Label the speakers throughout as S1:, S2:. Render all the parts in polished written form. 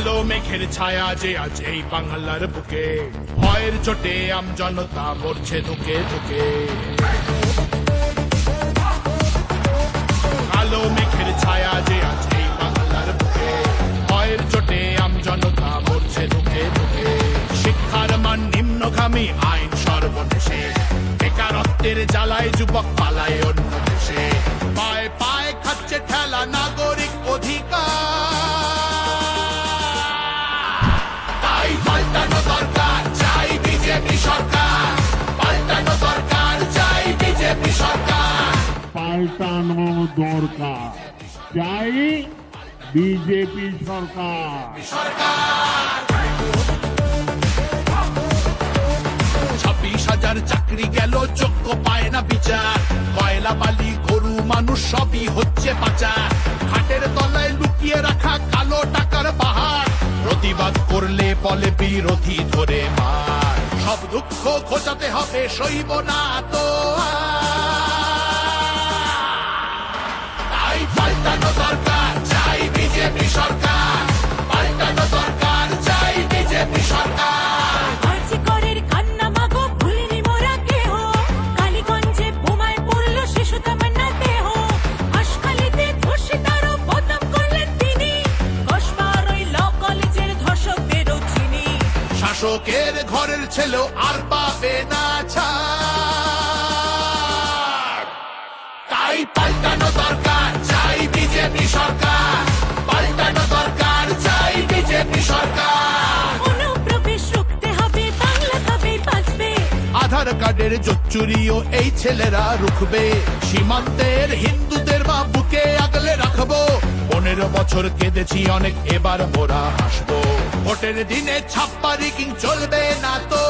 S1: কালো মেঘের ছায়া যে আজ এই বাংলার বুকে, ভয়ের চোটে আমজনতা মরছে ধুকে ধুকে। কালো মেঘের ছায়া যে আজ এই বাংলার বুকে, ভয়ের চোটে আমজনতা মরছে ধুকে ধুকে। শিক্ষার মান নিম্নগামী, আইন সর্বদেশে, বেকারত্বের জ্বালায় যুবক পালায় অন্য দেশে। পায়ে পায়ে খাচ্ছে ঠেলা নাগরিক অধিকার, তাই পাল্টানো দরকার, চাই বিজেপি সরকার। পাল্টানো দরকার, চাই বিজেপি সরকার।
S2: পাল্টানো দরকার, চাই বিজেপি সরকার।
S1: 26,000 চাকরি গেল, যোগ্য পায় না বিচার। কয়লা বালি গরু মানুষ সবই হচ্ছে পাচার। ঘাটের তলায় লুকিয়ে রাখা কালো টাকার পাহাড়, প্রতিবাদ করলে বলে বিরোধী ধরে মার। সব দুঃখ ঘোচাতে হবে, সইব না তো তাই পাল্টানো দরকার, চাই বিজেপি সরকার। পাল্টানো দরকার, চাই বিজেপি সরকার। শাসকের ঘরের ছেলেও আর পাবে না ছাড়, তাই পাল্টানো দরকার, চাই বিজেপি সরকার। পাল্টানো দরকার, চাই বিজেপি সরকার।
S3: অনুপ্রবেশ রুখতে হবে, বাংলা তবেই বাঁচবে।
S1: আধার কার্ডের জোচ্চুরিও এই ছেলেরা রুখবে। সীমান্তের হিন্দুদের মা বুকে আগলে রাখবো। 15 বছর কেঁদেছি অনেক, এবার মোরা হাসবো। ভোটের দিনে ছাপ্পা রিগিং চলবে না তো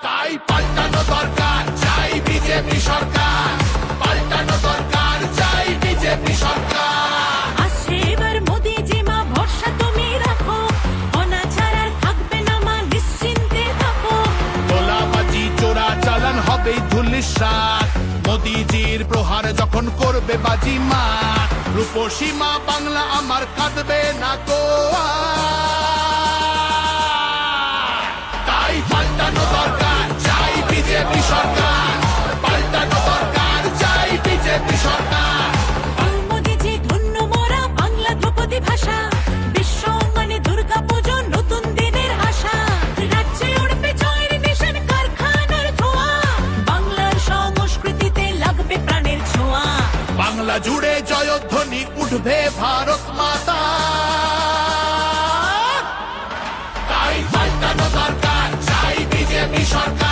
S1: তাই পাল্টানো দরকার, চাই বিজেপি সরকার। পাল্টানো দরকার, চাই বিজেপি সরকার।
S3: আসছে এবার মোদি জি মা, ভরসা তুমি রাখো। অনাচার আর থাকবে না মা, নিশ্চিন্তে থাকো।
S1: তোলাবাজি চোরা চালান হবে ধুলিসাৎ। মোদিজির প্রহার যখন করবে বাজি মা, রূপসী মা বাংলা আমার কাঁদবে না তো তাই পাল্টানো দরকার, চাই বিজেপি সরকার। পাল্টানো দরকার, চাই বিজেপি সরকার।
S3: মোদি জি ধন্য মোরা, বাংলা ধ্রুপদী ভাষা। বিশ্ব অঙ্গনে দুর্গা পুজো, নতুন দিনের আশা। রাজ্যে উঠবে জয়ের নিশান, কারখানার ধোঁয়া। বাংলার সংস্কৃতিতে লাগবে প্রাণের ছোঁয়া।
S1: বাংলা জুড়ে জয়ধ্বনি উঠবে ভারত মাতা, তাই পাল্টানো দরকার, চাই বিজেপি সরকার।